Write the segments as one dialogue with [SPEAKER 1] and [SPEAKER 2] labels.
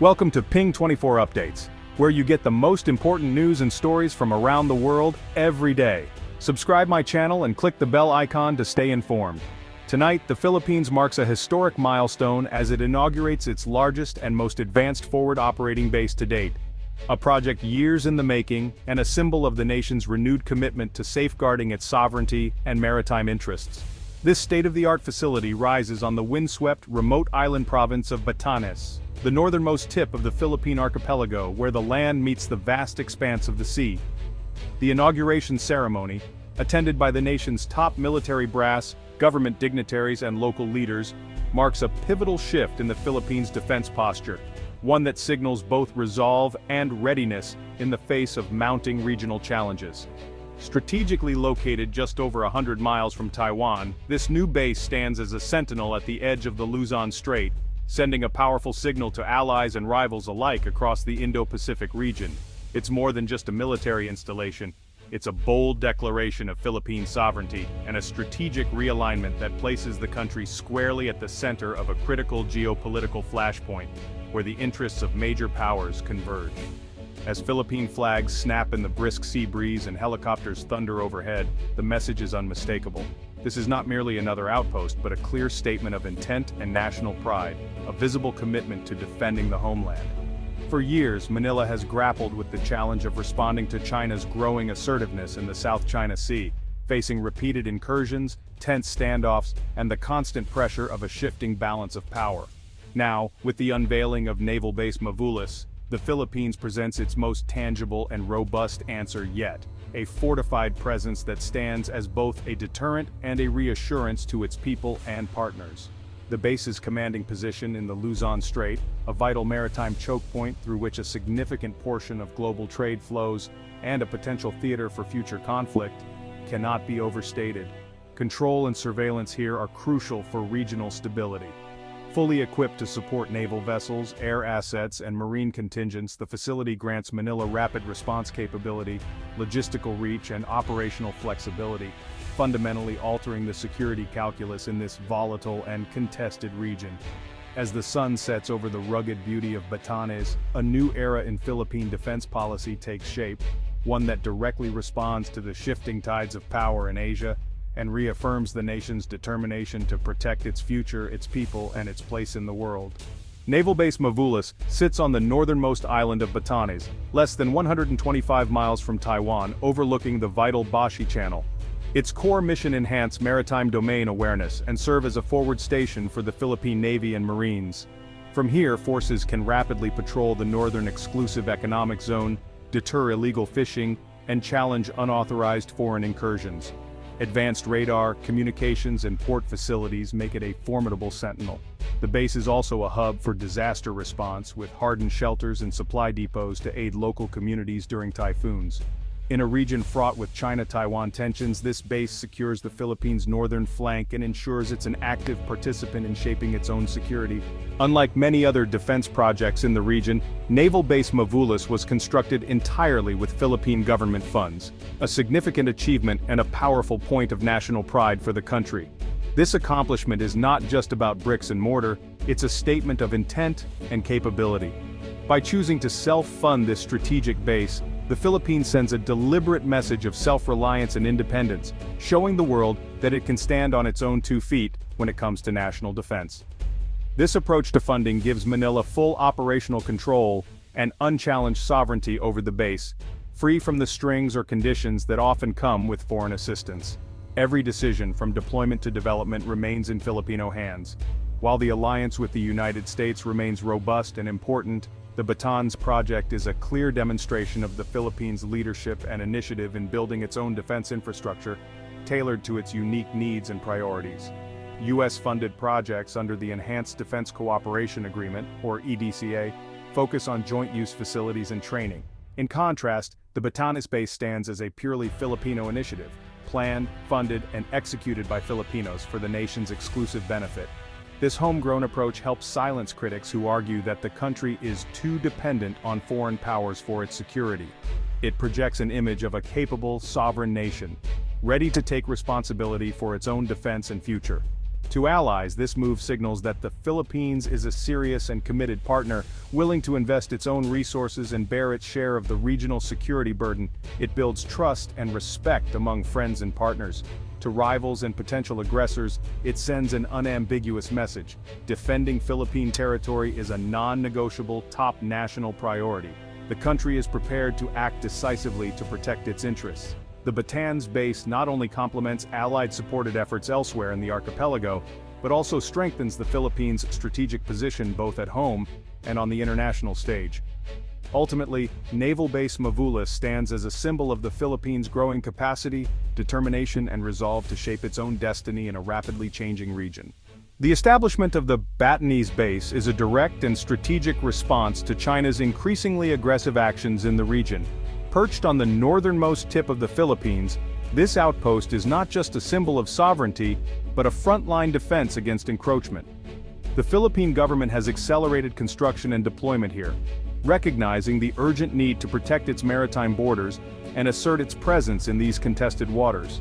[SPEAKER 1] Welcome to Ping 24 Updates, where you get the most important news and stories from around the world every day. Subscribe my channel and click the bell icon to stay informed. Tonight, the Philippines marks a historic milestone as it inaugurates its largest and most advanced forward operating base to date. A project years in the making and a symbol of the nation's renewed commitment to safeguarding its sovereignty and maritime interests. This state-of-the-art facility rises on the windswept, remote island province of Batanes, the northernmost tip of the Philippine archipelago where the land meets the vast expanse of the sea. The inauguration ceremony, attended by the nation's top military brass, government dignitaries and local leaders, marks a pivotal shift in the Philippines' defense posture, one that signals both resolve and readiness in the face of mounting regional challenges. Strategically located just over 100 miles from Taiwan, this new base stands as a sentinel at the edge of the Luzon Strait, sending a powerful signal to allies and rivals alike across the Indo-Pacific region. It's more than just a military installation. It's a bold declaration of Philippine sovereignty and a strategic realignment that places the country squarely at the center of a critical geopolitical flashpoint, where the interests of major powers converge. As Philippine flags snap in the brisk sea breeze and helicopters thunder overhead, the message is unmistakable. This is not merely another outpost, but a clear statement of intent and national pride, a visible commitment to defending the homeland. For years, Manila has grappled with the challenge of responding to China's growing assertiveness in the South China Sea, facing repeated incursions, tense standoffs, and the constant pressure of a shifting balance of power. Now, with the unveiling of Naval Base Mavulis, the Philippines presents its most tangible and robust answer yet, a fortified presence that stands as both a deterrent and a reassurance to its people and partners. The base's commanding position in the Luzon Strait, a vital maritime choke point through which a significant portion of global trade flows, and a potential theater for future conflict, cannot be overstated. Control and surveillance here are crucial for regional stability. Fully equipped to support naval vessels, air assets, and marine contingents, the facility grants Manila rapid response capability, logistical reach, and operational flexibility, fundamentally altering the security calculus in this volatile and contested region. As the sun sets over the rugged beauty of Batanes, a new era in Philippine defense policy takes shape, one that directly responds to the shifting tides of power in Asia, and reaffirms the nation's determination to protect its future, its people, and its place in the world. Naval Base Mavulis sits on the northernmost island of Batanes, less than 125 miles from Taiwan, overlooking the vital Bashi Channel. Its core mission enhance maritime domain awareness and serve as a forward station for the Philippine Navy and Marines. From here, forces can rapidly patrol the northern exclusive economic zone, deter illegal fishing, and challenge unauthorized foreign incursions. Advanced radar, communications, and port facilities make it a formidable sentinel. The base is also a hub for disaster response, with hardened shelters and supply depots to aid local communities during typhoons. In a region fraught with China-Taiwan tensions, this base secures the Philippines' northern flank and ensures it's an active participant in shaping its own security. Unlike many other defense projects in the region, Naval Base Mavulis was constructed entirely with Philippine government funds, a significant achievement and a powerful point of national pride for the country. This accomplishment is not just about bricks and mortar, it's a statement of intent and capability. By choosing to self-fund this strategic base, the Philippines sends a deliberate message of self-reliance and independence, showing the world that it can stand on its own 2 feet when it comes to national defense. This approach to funding gives Manila full operational control and unchallenged sovereignty over the base, free from the strings or conditions that often come with foreign assistance. Every decision from deployment to development remains in Filipino hands. While the alliance with the United States remains robust and important, the Batanes project is a clear demonstration of the Philippines' leadership and initiative in building its own defense infrastructure, tailored to its unique needs and priorities. U.S.-funded projects under the Enhanced Defense Cooperation Agreement, or EDCA, focus on joint-use facilities and training. In contrast, the Batanes base stands as a purely Filipino initiative, planned, funded, and executed by Filipinos for the nation's exclusive benefit. This homegrown approach helps silence critics who argue that the country is too dependent on foreign powers for its security. It projects an image of a capable, sovereign nation, ready to take responsibility for its own defense and future. To allies, this move signals that the Philippines is a serious and committed partner, willing to invest its own resources and bear its share of the regional security burden. It builds trust and respect among friends and partners. To rivals and potential aggressors, it sends an unambiguous message. Defending Philippine territory is a non-negotiable top national priority. The country is prepared to act decisively to protect its interests. The Batanes base not only complements Allied-supported efforts elsewhere in the archipelago, but also strengthens the Philippines' strategic position both at home and on the international stage. Ultimately, Naval Base Mavula stands as a symbol of the Philippines' growing capacity, determination, and resolve to shape its own destiny in a rapidly changing region. The establishment of the Batanes base is a direct and strategic response to China's increasingly aggressive actions in the region. Perched on the northernmost tip of the Philippines, this outpost is not just a symbol of sovereignty, but a frontline defense against encroachment. The Philippine government has accelerated construction and deployment here, recognizing the urgent need to protect its maritime borders and assert its presence in these contested waters.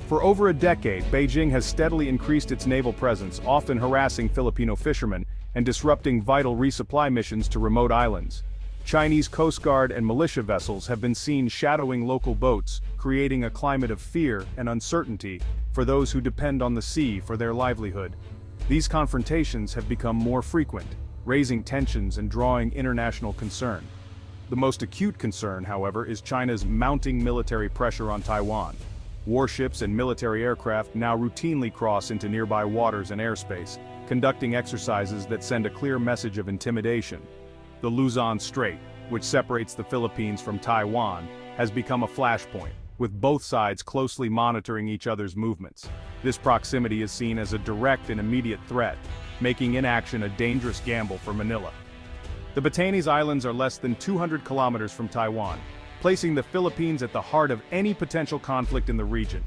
[SPEAKER 1] For over a decade, Beijing has steadily increased its naval presence, often harassing Filipino fishermen and disrupting vital resupply missions to remote islands. Chinese Coast Guard and militia vessels have been seen shadowing local boats, creating a climate of fear and uncertainty for those who depend on the sea for their livelihood. These confrontations have become more frequent, raising tensions and drawing international concern. The most acute concern, however, is China's mounting military pressure on Taiwan. Warships and military aircraft now routinely cross into nearby waters and airspace, conducting exercises that send a clear message of intimidation. The Luzon Strait, which separates the Philippines from Taiwan, has become a flashpoint, with both sides closely monitoring each other's movements. This proximity is seen as a direct and immediate threat, making inaction a dangerous gamble for Manila. The Batanes Islands are less than 200 kilometers from Taiwan, placing the Philippines at the heart of any potential conflict in the region.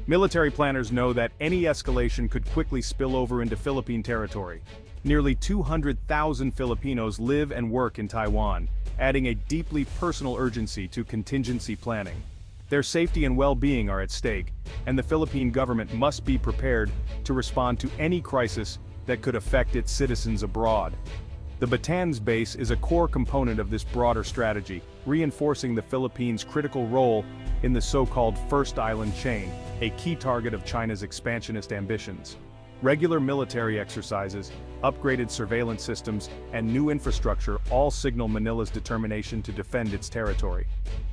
[SPEAKER 1] Military planners know that any escalation could quickly spill over into Philippine territory. Nearly 200,000 Filipinos live and work in Taiwan, adding a deeply personal urgency to contingency planning. Their safety and well-being are at stake, and the Philippine government must be prepared to respond to any crisis that could affect its citizens abroad. The Batanes base is a core component of this broader strategy, reinforcing the Philippines' critical role in the so-called First Island chain, a key target of China's expansionist ambitions. Regular military exercises, upgraded surveillance systems, and new infrastructure all signal Manila's determination to defend its territory.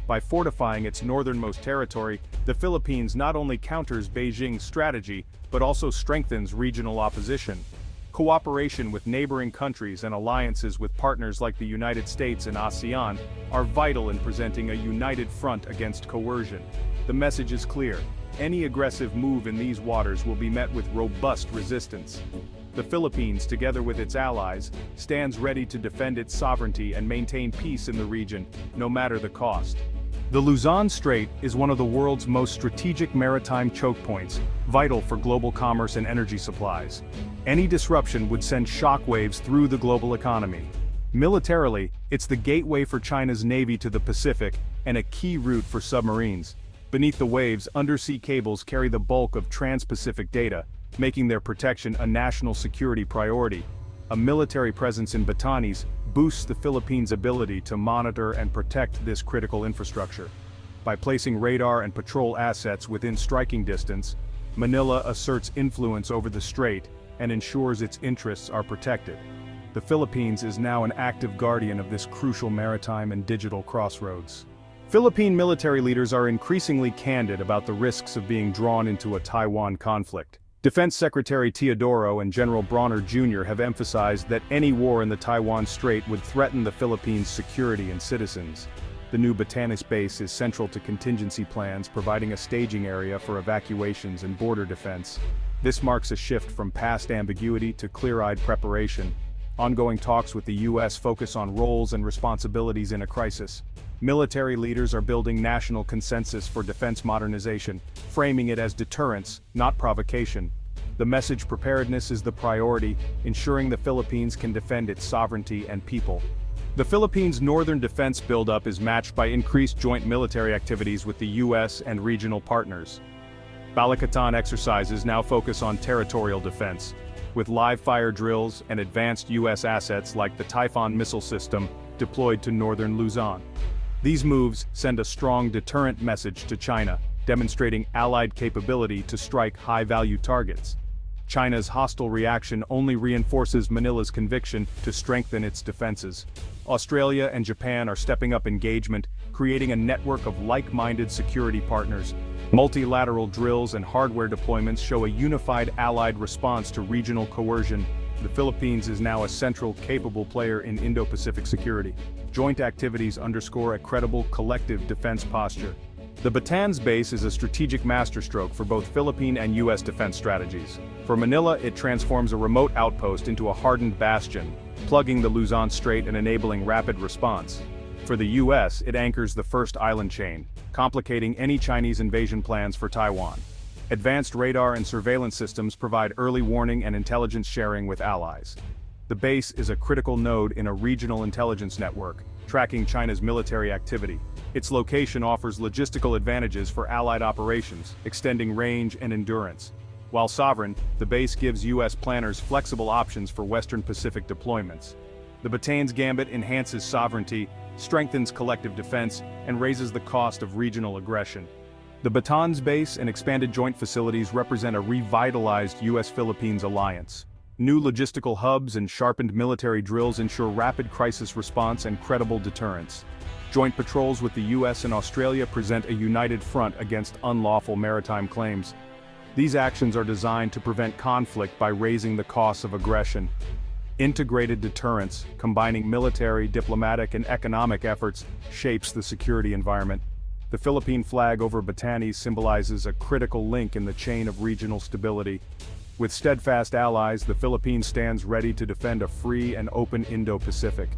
[SPEAKER 1] By fortifying its northernmost territory, the Philippines not only counters Beijing's strategy, but also strengthens regional opposition. Cooperation with neighboring countries and alliances with partners like the United States and ASEAN are vital in presenting a united front against coercion. The message is clear. Any aggressive move in these waters will be met with robust resistance. The Philippines, together with its allies, stands ready to defend its sovereignty and maintain peace in the region, no matter the cost. The Luzon Strait is one of the world's most strategic maritime choke points, vital for global commerce and energy supplies. Any disruption would send shockwaves through the global economy. Militarily, it's the gateway for China's navy to the Pacific and a key route for submarines. Beneath the waves, undersea cables carry the bulk of trans-Pacific data, making their protection a national security priority. A military presence in Batanes boosts the Philippines' ability to monitor and protect this critical infrastructure. By placing radar and patrol assets within striking distance, Manila asserts influence over the strait and ensures its interests are protected. The Philippines is now an active guardian of this crucial maritime and digital crossroads. Philippine military leaders are increasingly candid about the risks of being drawn into a Taiwan conflict. Defense Secretary Teodoro and General Bronner Jr. have emphasized that any war in the Taiwan Strait would threaten the Philippines' security and citizens. The new Batanes base is central to contingency plans, providing a staging area for evacuations and border defense. This marks a shift from past ambiguity to clear-eyed preparation. Ongoing talks with the U.S. focus on roles and responsibilities in a crisis. Military leaders are building national consensus for defense modernization, framing it as deterrence, not provocation. The message preparedness is the priority, ensuring the Philippines can defend its sovereignty and people. The Philippines' northern defense buildup is matched by increased joint military activities with the U.S. and regional partners. Balikatan exercises now focus on territorial defense, with live-fire drills and advanced U.S. assets like the Typhoon missile system deployed to northern Luzon. These moves send a strong deterrent message to China, demonstrating Allied capability to strike high-value targets. China's hostile reaction only reinforces Manila's conviction to strengthen its defenses. Australia and Japan are stepping up engagement, creating a network of like-minded security partners. Multilateral drills and hardware deployments show a unified Allied response to regional coercion. The Philippines is now a central, capable player in Indo-Pacific security. Joint activities underscore a credible, collective defense posture. The Batanes base is a strategic masterstroke for both Philippine and U.S. defense strategies. For Manila, it transforms a remote outpost into a hardened bastion, plugging the Luzon Strait and enabling rapid response. For the U.S., it anchors the first island chain, complicating any Chinese invasion plans for Taiwan. Advanced radar and surveillance systems provide early warning and intelligence sharing with allies. The base is a critical node in a regional intelligence network, tracking China's military activity. Its location offers logistical advantages for Allied operations, extending range and endurance. While sovereign, the base gives U.S. planners flexible options for Western Pacific deployments. The Batanes Gambit enhances sovereignty, strengthens collective defense, and raises the cost of regional aggression. The Batanes base and expanded joint facilities represent a revitalized U.S.-Philippines alliance. New logistical hubs and sharpened military drills ensure rapid crisis response and credible deterrence. Joint patrols with the U.S. and Australia present a united front against unlawful maritime claims. These actions are designed to prevent conflict by raising the costs of aggression. Integrated deterrence, combining military, diplomatic, and economic efforts, shapes the security environment. The Philippine flag over Batanes symbolizes a critical link in the chain of regional stability. With steadfast allies, the Philippines stands ready to defend a free and open Indo-Pacific.